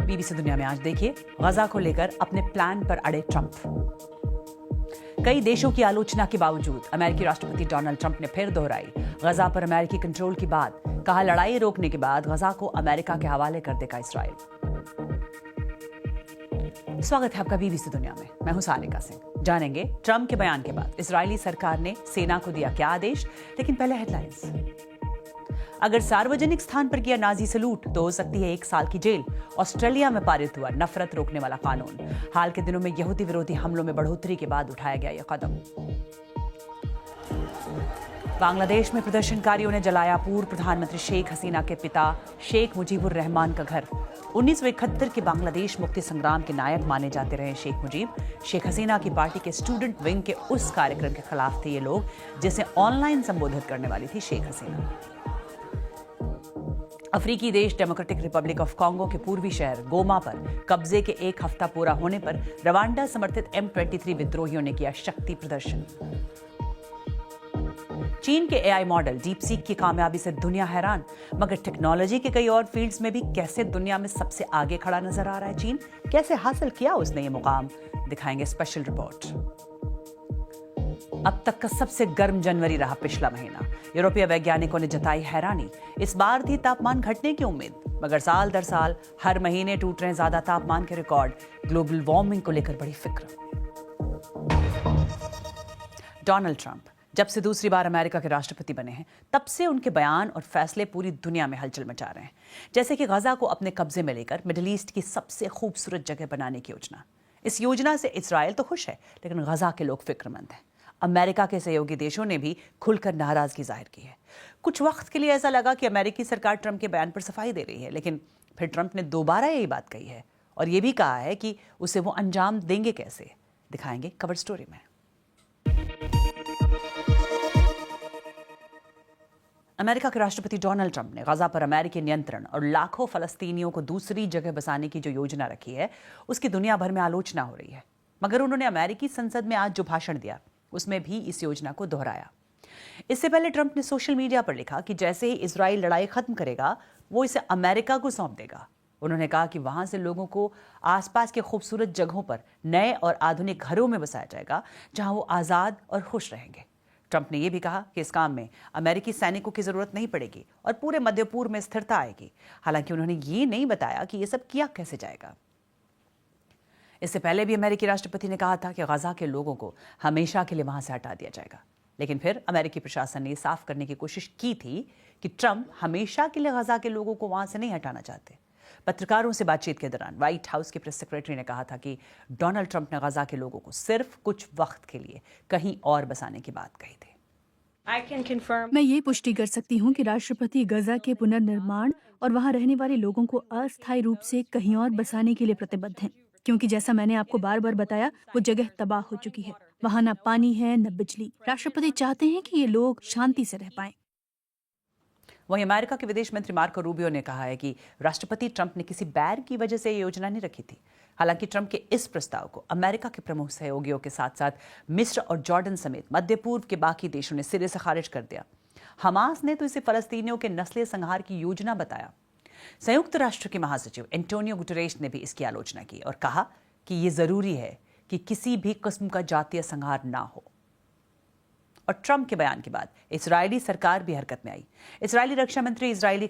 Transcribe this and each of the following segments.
BBC दुनिया में आज देखिए, गजा को लेकर अपने प्लान पर अड़े ट्रंप। कई देशों की आलोचना के बावजूद अमेरिकी राष्ट्रपति डोनाल्ड ट्रंप ने फिर दोहराई गजा पर अमेरिकी कंट्रोल की बात। कहा, लड़ाई रोकने के बाद गजा को अमेरिका के हवाले कर देगा इसराइल। स्वागत है आपका बीबीसी दुनिया में। मैं हूं सारिका सिंह। जानेंगे ट्रंप के बयान के बाद इजरायली सरकार ने सेना को दिया क्या आदेश। लेकिन पहले हेडलाइंस। अगर सार्वजनिक स्थान पर किया नाजी सलूट तो हो सकती है 1 साल की जेल। ऑस्ट्रेलिया में पारित हुआ नफरत रोकने वाला कानून। हाल के दिनों में यहूदी विरोधी हमलों में बढ़ोतरी के बाद उठाया गया यह कदम। बांग्लादेश में प्रदर्शनकारियों ने जलाया पूर्व प्रधानमंत्री शेख हसीना के पिता शेख मुजीबुर रहमान का घर। 1971 के बांग्लादेश मुक्ति संग्राम के नायक माने जाते रहे शेख मुजीब। शेख हसीना की पार्टी के स्टूडेंट विंग के उस कार्यक्रम के खिलाफ थे ये लोग जिसे ऑनलाइन संबोधित करने वाली थी शेख हसीना। अफ्रीकी देश डेमोक्रेटिक रिपब्लिक ऑफ कॉन्गो के पूर्वी शहर गोमा पर कब्जे के 1 हफ्ता पूरा होने पर रवांडा समर्थित M23 विद्रोहियों ने किया शक्ति प्रदर्शन। चीन के AI मॉडल डीपसीक की कामयाबी से दुनिया हैरान। मगर टेक्नोलॉजी के कई और फील्ड्स में भी कैसे दुनिया में सबसे आगे खड़ा नजर आ रहा है चीन। कैसे हासिल किया उसने ये मुकाम, दिखाएंगे स्पेशल रिपोर्ट। अब तक का सबसे गर्म जनवरी रहा पिछला महीना। यूरोपीय वैज्ञानिकों ने जताई हैरानी। इस बार थी तापमान घटने की उम्मीद, मगर साल दर साल हर महीने टूट रहे ज्यादा तापमान के रिकॉर्ड। ग्लोबल वार्मिंग को लेकर बड़ी फिक्र। डोनाल्ड ट्रंप जब से दूसरी बार अमेरिका के राष्ट्रपति बने हैं तब से उनके बयान और फैसले पूरी दुनिया में हलचल मचा रहे हैं। जैसे कि गजा को अपने कब्जे में लेकर मिडिल ईस्ट की सबसे खूबसूरत जगह बनाने की योजना। इस योजना से इजराइल तो खुश है, लेकिन गजा के लोग फिक्रमंद हैं। अमेरिका के सहयोगी देशों ने भी खुलकर नाराजगी जाहिर की है। कुछ वक्त के लिए ऐसा लगा कि अमेरिकी सरकार ट्रंप के बयान पर सफाई दे रही है, लेकिन फिर ट्रंप ने दोबारा यही बात कही है और यह भी कहा है कि उसे वो अंजाम देंगे कैसे, दिखाएंगे कवर स्टोरी में। अमेरिका के राष्ट्रपति डोनाल्ड ट्रंप ने गजा पर अमेरिकी नियंत्रण और लाखों फलस्तीनियों को दूसरी जगह बसाने की जो योजना रखी है उसकी दुनिया भर में आलोचना हो रही है। मगर उन्होंने अमेरिकी संसद में आज जो भाषण दिया उसमें भी इस योजना को दोहराया। इससे पहले ट्रंप ने सोशल मीडिया पर लिखा कि जैसे ही इजराइल लड़ाई खत्म करेगा वो इसे अमेरिका को सौंप देगा। उन्होंने कहा कि वहां से लोगों को आसपास के खूबसूरत जगहों पर नए और आधुनिक घरों में बसाया जाएगा जहां वो आजाद और खुश रहेंगे। ट्रंप ने यह भी कहा कि इस काम में अमेरिकी सैनिकों की जरूरत नहीं पड़ेगी और पूरे मध्य पूर्व में स्थिरता आएगी। हालांकि उन्होंने ये नहीं बताया कि यह सब किया कैसे जाएगा। इससे पहले भी अमेरिकी राष्ट्रपति ने कहा था कि गजा के लोगों को हमेशा के लिए वहां से हटा दिया जाएगा। लेकिन फिर अमेरिकी प्रशासन ने साफ करने की कोशिश की थी कि ट्रंप हमेशा के लिए गजा के लोगों को वहां से नहीं हटाना चाहते। पत्रकारों से बातचीत के दौरान व्हाइट हाउस के प्रेस सेक्रेटरी ने कहा था कि डोनाल्ड ट्रंप ने गजा के लोगों को सिर्फ कुछ वक्त के लिए कहीं और बसाने की बात कही थी। मैं ये पुष्टि कर सकती हूँ कि राष्ट्रपति गजा के पुनर्निर्माण और वहाँ रहने वाले लोगों को अस्थायी रूप से कहीं और बसाने के लिए प्रतिबद्ध हैं, क्योंकि जैसा मैंने आपको बार बार बताया वो जगह तबाह हो चुकी है। वहाँ न पानी है न बिजली। राष्ट्रपति चाहते हैं कि ये लोग शांति से रह पाएं। वहीं अमेरिका के विदेश मंत्री मार्को रूबियो ने कहा है कि राष्ट्रपति ट्रंप ने किसी बैर की वजह से ये योजना नहीं रखी थी। हालांकि ट्रंप के इस प्रस्ताव को अमेरिका के प्रमुख सहयोगियों के साथ साथ मिस्र और जॉर्डन समेत मध्य पूर्व के बाकी देशों ने सिरे से खारिज कर दिया। हमास ने तो इसे फलस्तीनियों के नस्लीय संहार की योजना बताया। संयुक्त राष्ट्र के महासचिव एंटोनियो गुटेरेस ने भी इसकी आलोचना की और कहा कि यह जरूरी है कि किसी भी किस्म का जातीय संहार ना हो। और ट्रंप के बयान के बाद इजरायली सरकार भी हरकत में आई। इजरायली रक्षा मंत्री इजराइल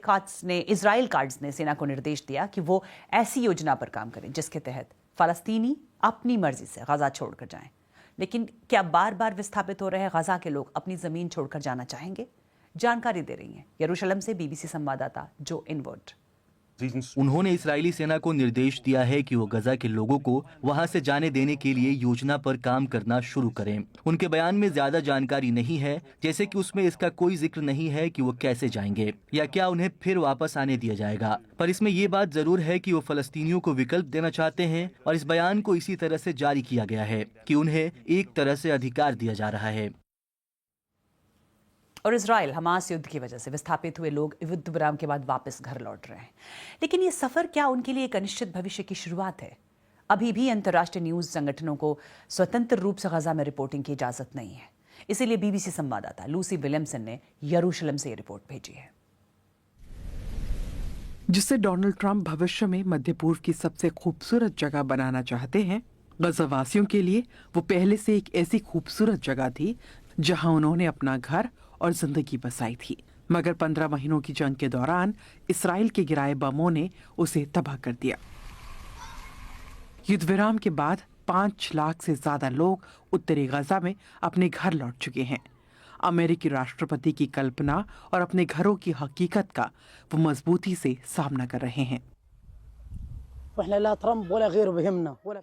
काट्स ने सेना को निर्देश दिया कि वो ऐसी योजना पर काम करें जिसके तहत फलस्तीनी अपनी मर्जी से गजा छोड़कर जाएं। लेकिन क्या बार बार विस्थापित हो रहे गजा के लोग अपनी जमीन छोड़कर जाना चाहेंगे? जानकारी दे रही हैं यरूशलेम से बीबीसी संवाददाता जो इनवर्ड। उन्होंने इस्राएली सेना को निर्देश दिया है कि वो गजा के लोगों को वहां से जाने देने के लिए योजना पर काम करना शुरू करें। उनके बयान में ज्यादा जानकारी नहीं है, जैसे कि उसमें इसका कोई जिक्र नहीं है कि वो कैसे जाएंगे या क्या उन्हें फिर वापस आने दिया जाएगा। पर इसमें ये बात जरूर है कि वो फलस्तीनियों को विकल्प देना चाहते हैं और इस बयान को इसी तरह से जारी किया गया है कि उन्हें एक तरह से अधिकार दिया जा रहा है। और इजराइल हमास युद्ध की वजह से विस्थापित हुए लोग युद्ध विराम के बाद वापस घर लौट रहे हैं। लेकिन ये सफर क्या उनके लिए एक अनिश्चित भविष्य की शुरुआत है? अभी भी अंतर्राष्ट्रीय न्यूज संगठनों को स्वतंत्र रूप से गजा में रिपोर्टिंग की इजाजत नहीं है। इसीलिए बीबीसी संवाददाता लूसी विलियमसन ने यरूशलेम से ये रिपोर्ट भेजी है। जिसे डोनाल्ड ट्रंप भविष्य में मध्य पूर्व की सबसे खूबसूरत जगह बनाना चाहते हैं, गज़ावासियों के लिए वो पहले से एक ऐसी खूबसूरत जगह थी जहां उन्होंने अपना घर और जिंदगी बसाई थी। मगर 15 महीनों की जंग के दौरान इसराइल के गिराए बमों ने उसे तबाह कर दिया। युद्ध विराम के बाद 5 लाख से ज्यादा लोग उत्तरी गजा में अपने घर लौट चुके हैं। अमेरिकी राष्ट्रपति की कल्पना और अपने घरों की हकीकत का वो मजबूती से सामना कर रहे हैं।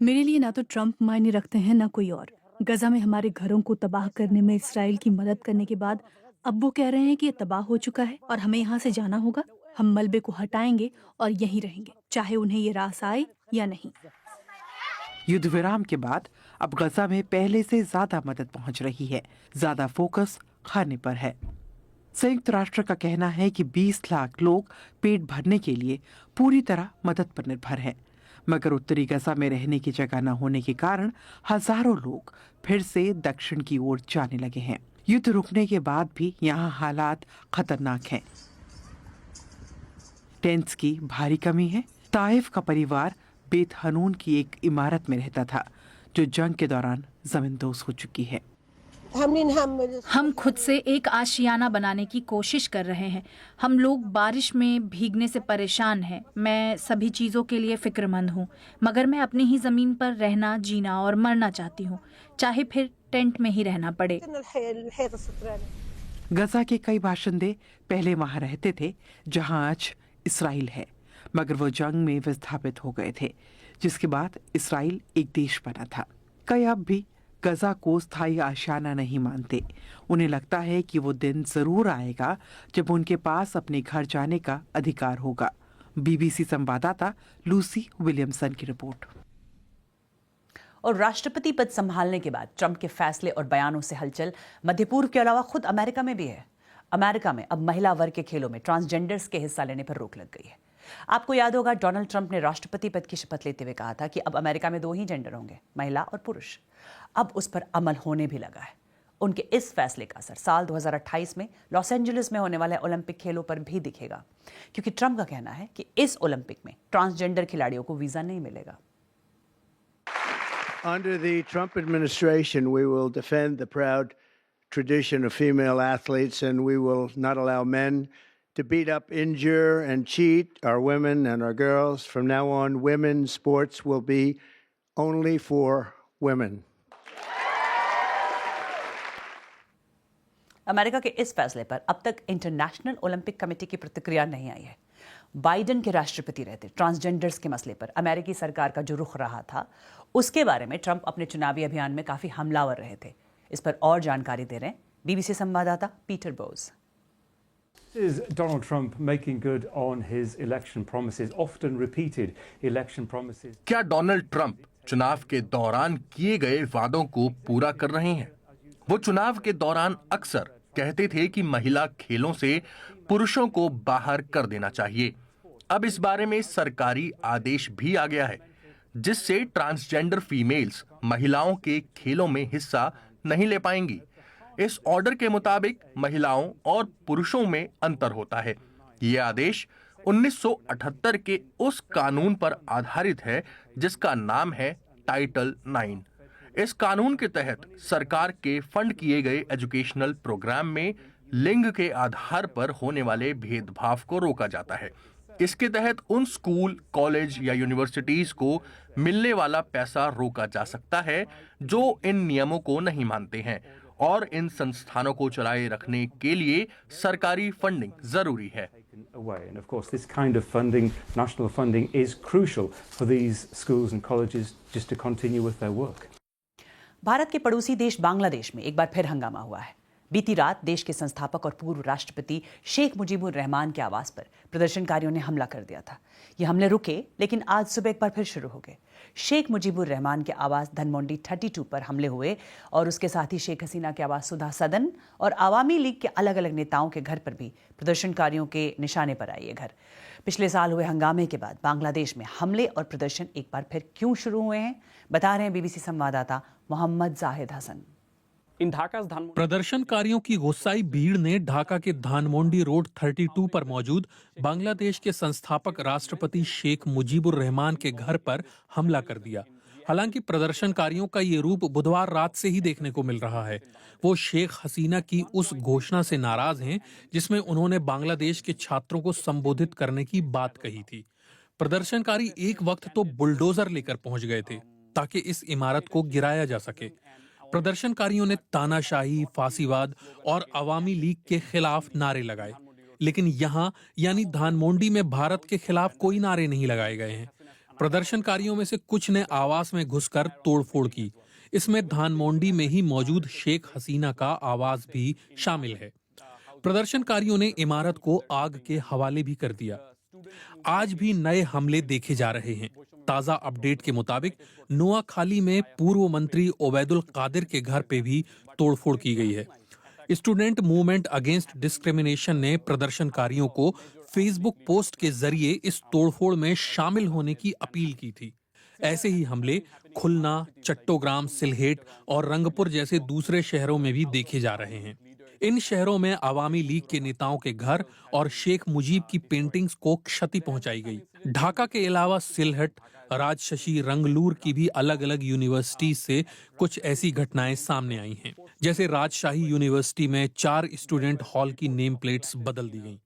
मेरे लिए ना तो ट्रंप मायने रखते हैं ना कोई और। गजा में हमारे घरों को तबाह करने में इसराइल की मदद करने के बाद अब वो कह रहे हैं कि ये तबाह हो चुका है और हमें यहाँ से जाना होगा। हम मलबे को हटाएंगे और यहीं रहेंगे, चाहे उन्हें ये रास आए या नहीं। युद्ध विराम के बाद अब गजा में पहले से ज्यादा मदद पहुंच रही है। ज्यादा फोकस खाने पर है। संयुक्त राष्ट्र का कहना है कि 20 लाख लोग पेट भरने के लिए पूरी तरह मदद पर निर्भर हैं। मगर उत्तरी गजा में रहने की जगह न होने के कारण हजारों लोग फिर से दक्षिण की ओर जाने लगे हैं। युद्ध रुकने के बाद भी यहाँ हालात खतरनाक हैं। टेंट्स की भारी कमी है। ताइफ का परिवार बेत हनून की एक इमारत में रहता था जो जंग के दौरान जमींदोज हो चुकी है। हम खुद से एक आशियाना बनाने की कोशिश कर रहे हैं। हम लोग बारिश में भीगने से परेशान हैं। मैं सभी चीज़ों के लिए फिक्रमंद हूँ, मगर मैं अपनी ही ज़मीन पर रहना, जीना और मरना चाहती हूँ, चाहे फिर टेंट में ही रहना पड़े। गजा के कई बाशिंदे पहले वहां रहते थे जहां आज इसराइल है, मगर वो जंग में विस्थापित हो गए थे, जिसके बाद इसराइल एक देश बना था। कई अब भी गजा को स्थायी आशियाना नहीं मानते। उन्हें लगता है कि वो दिन जरूर आएगा जब उनके पास अपने घर जाने का अधिकार होगा। बीबीसी संवाददाता लूसी विलियमसन की रिपोर्ट। और राष्ट्रपति पद संभालने के बाद ट्रंप के फैसले और बयानों से हलचल मध्य पूर्व के अलावा खुद अमेरिका में भी है। अमेरिका में अब महिला वर्ग के खेलों में ट्रांसजेंडर्स के हिस्सा लेने पर रोक लग गई है। आपको याद होगा, डोनाल्ड ट्रंप ने राष्ट्रपति पद की शपथ लेते हुए कहा था कि अब अमेरिका में 2 ही जेंडर होंगे, महिला और पुरुष। अब उस पर अमल होने भी लगा है। उनके इस फैसले का असर साल 2028 में लॉस एंजलिस में होने वाले ओलंपिक खेलों पर भी दिखेगा, क्योंकि ट्रंप का कहना है कि इस ओलंपिक में ट्रांसजेंडर खिलाड़ियों को वीजा नहीं मिलेगा। Under the Trump administration, we will defend the proud tradition of female athletes, and we will not allow men to beat up, injure, and cheat our women and our girls. From now on, women's sports will be only for women. America के इस फैसले पर अब तक international Olympic committee की प्रतिक्रिया नहीं आई है। बाइडेन के राष्ट्रपति रहते ट्रांसजेंडर्स के मसले पर अमेरिकी सरकार का जो रुख रहा था, उसके बारे में ट्रंप अपने चुनावी अभियान में काफी हमलावर रहे थे। इस पर और जानकारी दे रहे हैं बीबीसी संवाददाता Peter Bhoj. This is Donald Trump making good on his election promises, often repeated election promises. क्या डोनाल्ड ट्रंप चुनाव के दौरान किए गए वादों को पूरा कर रहे हैं? वो चुनाव के दौरान अक्सर कहते थे कि महिला खेलों से पुरुषों को बाहर कर देना चाहिए। अब इस बारे में सरकारी आदेश भी आ गया है, जिससे ट्रांसजेंडर फीमेल्स महिलाओं के खेलों में हिस्सा नहीं ले पाएंगी। इस ऑर्डर के मुताबिक महिलाओं और पुरुषों में अंतर होता है। ये आदेश 1978 के उस कानून पर आधारित है जिसका नाम है टाइटल 9। इस कानून के तहत सरकार के फंड किए गए एजुकेशनल प्रोग्राम में लिंग के आधार पर होने वाले भेदभाव को रोका जाता है। इसके तहत उन स्कूल, कॉलेज या यूनिवर्सिटीज को मिलने वाला पैसा रोका जा सकता है जो इन नियमों को नहीं मानते हैं, और इन संस्थानों को चलाए रखने के लिए सरकारी फंडिंग जरूरी है। And of course, this kind of funding, national funding, is crucial for these schools and colleges just to continue with their work. Bharat के पड़ोसी देश बांग्लादेश में एक बार फिर हंगामा हुआ है। बीती रात देश के संस्थापक और पूर्व राष्ट्रपति शेख मुजीबुर रहमान के आवास पर प्रदर्शनकारियों ने हमला कर दिया था। ये हमले रुके, लेकिन आज सुबह एक बार फिर शुरू हो गए। शेख मुजीबुर रहमान के आवास धनमोंडी 32 पर हमले हुए और उसके साथ ही शेख हसीना के आवास सुधा सदन और आवामी लीग के अलग अलग नेताओं के घर पर भी प्रदर्शनकारियों के निशाने पर आए ये घर। पिछले साल हुए हंगामे के बाद बांग्लादेश में हमले और प्रदर्शन एक बार फिर क्यों शुरू हुए हैं, बता रहे हैं बीबीसी संवाददाता मोहम्मद जाहिद हसन। प्रदर्शनकारियों की गुस्साई भीड़ ने ढाका के धानमोंडी रोड 32 पर मौजूद बांग्लादेश के संस्थापक राष्ट्रपति शेख मुजीबुर रहमान के घर पर हमला कर दिया। हालांकि प्रदर्शनकारियों का ये रूप बुधवार रात से ही देखने को मिल रहा है। वो शेख हसीना की उस घोषणा से नाराज हैं जिसमें उन्होंने बांग्लादेश के छात्रों को संबोधित करने की बात कही थी। प्रदर्शनकारी एक वक्त तो बुलडोजर लेकर पहुंच गए थे ताकि इस इमारत को गिराया जा सके। प्रदर्शनकारियों ने तानाशाही, फांसीवाद और अवामी लीग के खिलाफ नारे लगाए, लेकिन यहाँ यानी धानमोंडी में भारत के खिलाफ कोई नारे नहीं लगाए गए हैं। प्रदर्शनकारियों में से कुछ ने आवास में घुसकर तोड़फोड़ की। इसमें धानमोंडी में ही मौजूद शेख हसीना का आवास भी शामिल है। प्रदर्शनकारियों ने इमारत को आग के हवाले भी कर दिया। आज भी नए हमले देखे जा रहे हैं। ताजा अपडेट के मुताबिक नोआखाली में पूर्व मंत्री ओबैदुल कादिर के घर पे भी तोड़फोड़ की गई है। स्टूडेंट मूवमेंट अगेंस्ट डिस्क्रिमिनेशन ने प्रदर्शनकारियों को फेसबुक पोस्ट के जरिए इस तोड़फोड़ में शामिल होने की अपील की थी। ऐसे ही हमले खुलना, चट्टोग्राम, सिलहेट और रंगपुर जैसे दूसरे शहरों में भी देखे जा रहे हैं। इन शहरों में अवामी लीग के नेताओं के घर और शेख मुजीब की पेंटिंग्स को क्षति पहुंचाई गई। ढाका के अलावा सिलहट, राजशशी, रंगलूर की भी अलग अलग यूनिवर्सिटी से कुछ ऐसी घटनाएं सामने आई हैं। जैसे राजशाही यूनिवर्सिटी में 4 स्टूडेंट हॉल की नेम प्लेट्स बदल दी गईं।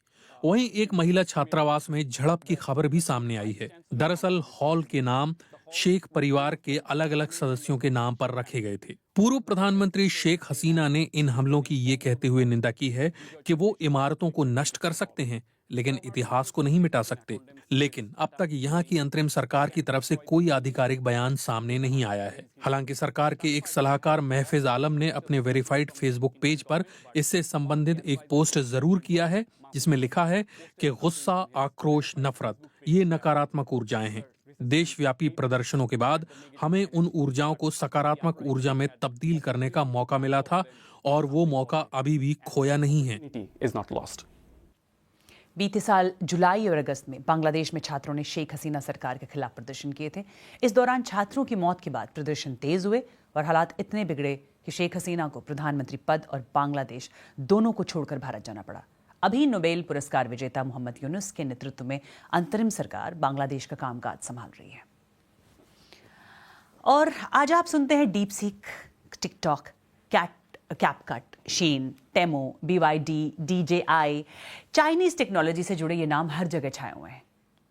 वहीं एक महिला छात्रावास में झड़प की खबर भी सामने आई है। दरअसल हॉल के नाम शेख परिवार के अलग अलग सदस्यों के नाम पर रखे गए थे। पूर्व प्रधानमंत्री शेख हसीना ने इन हमलों की ये कहते हुए निंदा की है कि वो इमारतों को नष्ट कर सकते हैं लेकिन इतिहास को नहीं मिटा सकते। लेकिन अब तक यहाँ की अंतरिम सरकार की तरफ से कोई आधिकारिक बयान सामने नहीं आया है। हालांकि सरकार के एक सलाहकार महफिज आलम ने अपने वेरीफाइड फेसबुक पेज पर इससे संबंधित एक पोस्ट जरूर किया है जिसमें लिखा है कि गुस्सा, आक्रोश, नफरत ये नकारात्मक ऊर्जाएं हैं। देशव्यापी प्रदर्शनों के बाद हमें उन ऊर्जाओं को सकारात्मक ऊर्जा में तब्दील करने का मौका मिला था और वो मौका अभी भी खोया नहीं है। बीते साल जुलाई और अगस्त में बांग्लादेश में छात्रों ने शेख हसीना सरकार के खिलाफ प्रदर्शन किए थे। इस दौरान छात्रों की मौत के बाद प्रदर्शन तेज हुए और हालात इतने बिगड़े कि शेख हसीना को प्रधानमंत्री पद और बांग्लादेश दोनों को छोड़कर भारत जाना पड़ा। अभी नोबेल पुरस्कार विजेता मोहम्मद यूनुस के नेतृत्व में अंतरिम सरकार बांग्लादेश का कामकाज संभाल रही है। और आज आप सुनते हैं डीप सीक, टिकटॉक, कैपकट, शीन, टेमो, BYD, DJI, चाइनीज टेक्नोलॉजी से जुड़े ये नाम हर जगह छाए हुए हैं।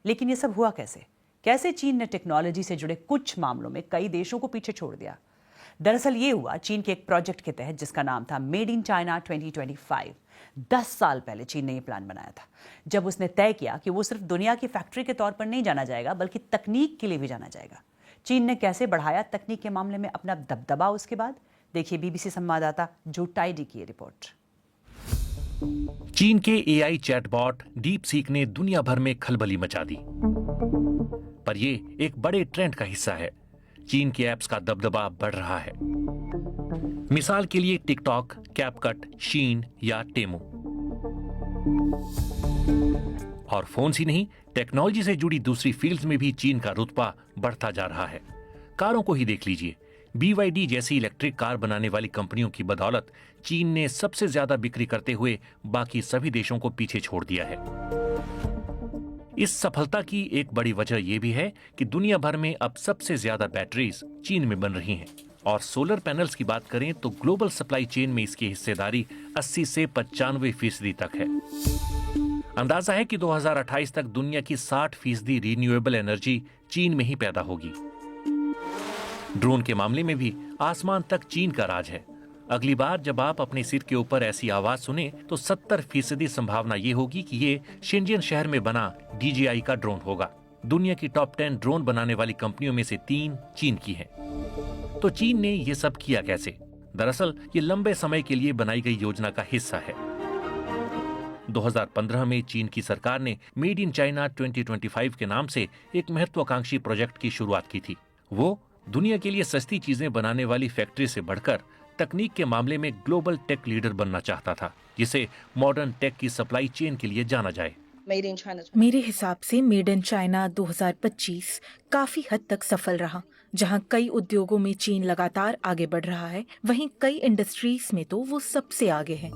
लेकिन ये सब हुआ कैसे? कैसे चीन ने टेक्नोलॉजी से जुड़े कुछ मामलों में कई देशों को पीछे छोड़ दिया? दरअसल ये हुआ चीन के एक प्रोजेक्ट के तहत जिसका नाम था मेड इन चाइना 2025। 10 साल पहले चीन ने ये प्लान बनाया था, जब उसने तय किया कि वो सिर्फ दुनिया की फैक्ट्री के तौर पर नहीं जाना जाएगा बल्कि तकनीक के लिए भी जाना जाएगा। चीन ने कैसे बढ़ाया तकनीक के मामले में अपना दबदबा उसके बाद? देखिए BBC संवाददाता जो टाइडी की रिपोर्ट। चीन के AI चैटबॉट डीप सीक ने दुनिया भर में खलबली मचा दी, पर ये एक बड़े ट्रेंड का हिस्सा है। चीन के ऐप्स का दबदबा बढ़ रहा है। मिसाल के लिए टिकटॉक, कैपकट, शीन या टेमो। और फोन ही नहीं, टेक्नोलॉजी से जुड़ी दूसरी फील्ड्स में भी चीन का रुतबा बढ़ता जा रहा है। कारों को ही देख लीजिए। BYD जैसी इलेक्ट्रिक कार बनाने वाली कंपनियों की बदौलत चीन ने सबसे ज्यादा बिक्री करते हुए बाकी सभी देशों को पीछे छोड़ दिया है। इस सफलता की एक बड़ी वजह यह भी है कि दुनिया भर में अब सबसे ज्यादा बैटरीज चीन में बन रही हैं। और सोलर पैनल्स की बात करें तो ग्लोबल सप्लाई चेन में इसकी हिस्सेदारी 80 से 95% तक है। अंदाजा है कि 2028 तक दुनिया की 60% रिन्यूएबल एनर्जी चीन में ही पैदा होगी। ड्रोन के मामले में भी आसमान तक चीन का राज है। अगली बार जब आप अपने सिर के ऊपर ऐसी आवाज सुने तो 70% संभावना ये होगी कि ये शेंजियन शहर में बना DJI का ड्रोन होगा। दुनिया की टॉप 10 ड्रोन बनाने वाली कंपनियों में से 3 चीन की हैं। तो चीन ने ये सब किया कैसे? दरअसल ये लंबे समय के लिए बनाई गई योजना का हिस्सा है। 2015 में चीन की सरकार ने मेड इन चाइना 2025 के नाम से एक महत्वाकांक्षी प्रोजेक्ट की शुरुआत की थी। वो दुनिया के लिए सस्ती चीजें बनाने वाली फैक्ट्री से बढ़कर तकनीक के मामले में ग्लोबल टेक लीडर बनना चाहता था, जिसे मॉडर्न टेक की सप्लाई चेन के लिए जाना जाए। मेरे हिसाब से मेड इन चाइना 2025 काफी हद तक सफल रहा। जहां कई उद्योगों में चीन लगातार आगे बढ़ रहा है, वहीं कई इंडस्ट्रीज में तो वो सबसे आगे है।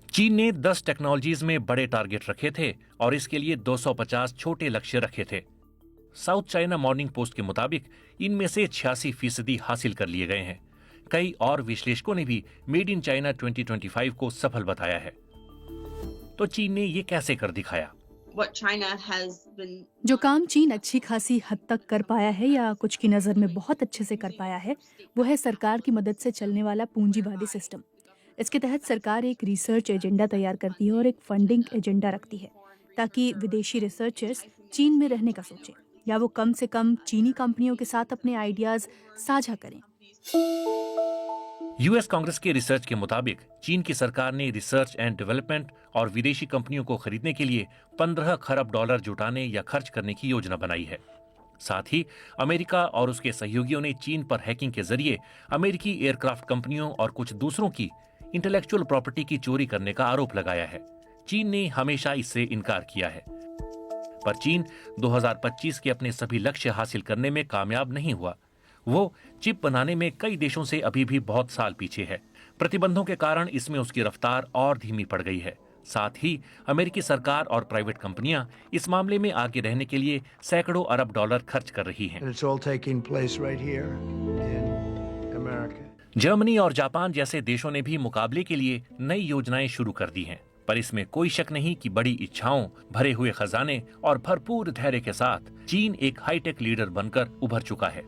चीन ने 10 टेक्नोलॉजीज में बड़े टारगेट रखे थे और इसके लिए 250 छोटे लक्ष्य रखे थे। साउथ चाइना मॉर्निंग पोस्ट के मुताबिक इनमें से 86% हासिल कर लिए गए हैं। कई और विश्लेषकों ने भी मेड इन चाइना 2025 को सफल बताया है। तो चीन ने ये कैसे कर दिखाया? जो काम चीन अच्छी खासी हद तक कर पाया है या कुछ की नज़र में बहुत अच्छे से कर पाया है, वो है सरकार की मदद से चलने वाला पूंजीवादी सिस्टम। इसके तहत सरकार एक रिसर्च एजेंडा तैयार करती है और एक फंडिंग एजेंडा रखती है ताकि विदेशी रिसर्चर्स चीन में रहने का सोचें या वो कम से कम चीनी कंपनियों के साथ अपने आइडियाज साझा करें। यूएस कांग्रेस के रिसर्च के मुताबिक चीन की सरकार ने रिसर्च एंड डेवलपमेंट और विदेशी कंपनियों को खरीदने के लिए 15 खरब डॉलर जुटाने या खर्च करने की योजना बनाई है। साथ ही अमेरिका और उसके सहयोगियों ने चीन पर हैकिंग के जरिए अमेरिकी एयरक्राफ्ट कंपनियों और कुछ दूसरों की इंटेलेक्चुअल प्रॉपर्टी की चोरी करने का आरोप लगाया है। चीन ने हमेशा इससे इनकार किया है, पर चीन 2025 के अपने सभी लक्ष्य हासिल करने में कामयाब नहीं हुआ। वो चिप बनाने में कई देशों से अभी भी बहुत साल पीछे है। प्रतिबंधों के कारण इसमें उसकी रफ्तार और धीमी पड़ गई है। साथ ही अमेरिकी सरकार और प्राइवेट कंपनियां इस मामले में आगे रहने के लिए सैकड़ों अरब डॉलर खर्च कर रही हैं। जर्मनी और जापान जैसे देशों ने भी मुकाबले के लिए नई योजनाएं शुरू कर दी हैं, पर इसमें कोई शक नहीं कि बड़ी इच्छाओं, भरे हुए खजाने और भरपूर धैर्य के साथ चीन एक हाईटेक लीडर बनकर उभर चुका है।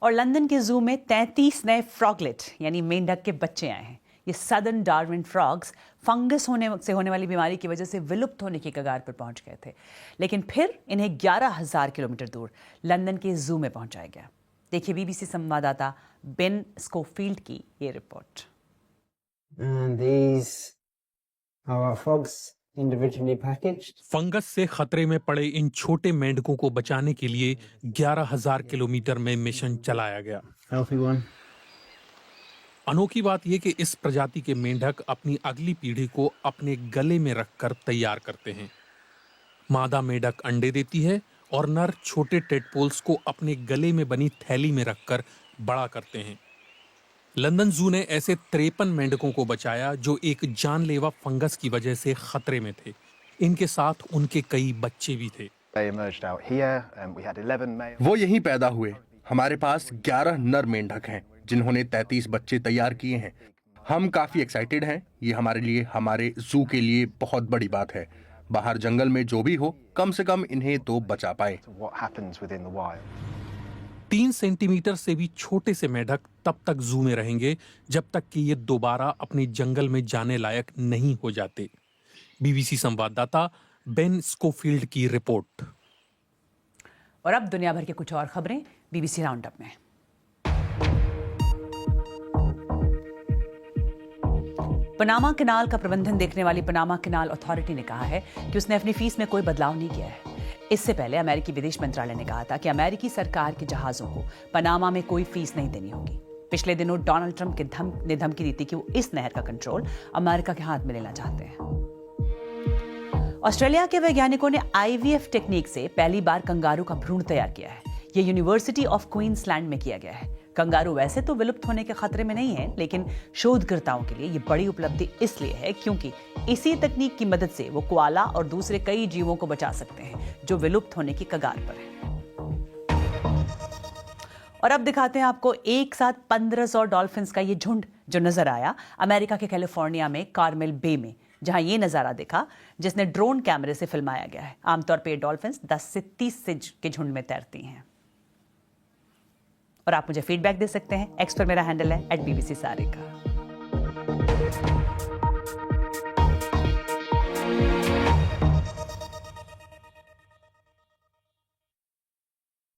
और लंदन के जू में 33 नए फ्रॉगलेट यानी मेंढक के बच्चे आए हैं। ये सदर्न डार्विन फ्रॉग्स फंगस से होने वाली बीमारी की वजह से विलुप्त होने की कगार पर पहुंच गए थे, लेकिन फिर इन्हें 11,000 किलोमीटर दूर लंदन के जू में पहुंचाया गया। देखिए बीबीसी संवाददाता बेन स्कोफील्ड की ये रिपोर्ट। फंगस से खतरे में पड़े इन छोटे मेंढकों को बचाने के लिए 11,000 किलोमीटर में मिशन चलाया गया। अनोखी बात यह कि इस प्रजाति के मेंढक अपनी अगली पीढ़ी को अपने गले में रखकर तैयार करते हैं। मादा मेंढक अंडे देती है और नर छोटे टेडपोल्स को अपने गले में बनी थैली में रखकर बड़ा करते हैं। लंदन जू ने ऐसे 53 मेंढकों को बचाया जो एक जानलेवा फंगस की वजह से खतरे में थे। इनके साथ उनके कई बच्चे भी थे। वो यहीं पैदा हुए। हमारे पास 11 नर मेंढक हैं जिन्होंने 33 बच्चे तैयार किए हैं। हम काफी एक्साइटेड हैं। ये हमारे लिए, हमारे जू के लिए बहुत बड़ी बात है। बाहर जंगल में जो भी हो, कम से कम इन्हें तो बचा पाए। 3 सेंटीमीटर से भी छोटे से मेंढक तब तक जू में रहेंगे जब तक कि ये दोबारा अपने जंगल में जाने लायक नहीं हो जाते। बीबीसी संवाददाता बेन स्कोफील्ड की रिपोर्ट। और अब दुनिया भर के कुछ और खबरें बीबीसी राउंड अप में। पनामा कैनाल का प्रबंधन देखने वाली पनामा कैनाल अथॉरिटी ने कहा है कि उसने अपनी फीस में कोई बदलाव नहीं किया है। इससे पहले अमेरिकी विदेश मंत्रालय ने कहा था कि अमेरिकी सरकार के जहाजों को पनामा में कोई फीस नहीं देनी होगी। पिछले दिनों डोनाल्ड ट्रंप ने धमकी दी थी कि वो इस नहर का कंट्रोल अमेरिका के हाथ में लेना चाहते हैं। ऑस्ट्रेलिया के वैज्ञानिकों ने आईवीएफ टेक्निक से पहली बार कंगारू का भ्रूण तैयार किया है। ये यूनिवर्सिटी ऑफ क्वींसलैंड में किया गया है। कंगारू वैसे तो विलुप्त होने के खतरे में नहीं है, लेकिन शोधकर्ताओं के लिए ये बड़ी उपलब्धि इसलिए है क्योंकि इसी तकनीक की मदद से वो कोआला और दूसरे कई जीवों को बचा सकते हैं जो विलुप्त होने की कगार पर हैं। और अब दिखाते हैं आपको एक साथ 1500 डॉल्फिन्स का ये झुंड जो नजर आया अमेरिका के कैलिफोर्निया में कार्मेल बे में, जहां ये नजारा देखा जिसने ड्रोन कैमरे से फिल्माया गया है। आमतौर पर ये डॉल्फिन्स 10 से 30 के झुंड में तैरती हैं। और आप मुझे फीडबैक दे सकते हैं। एक्स पर मेरा हैंडल है @BBC सारिका।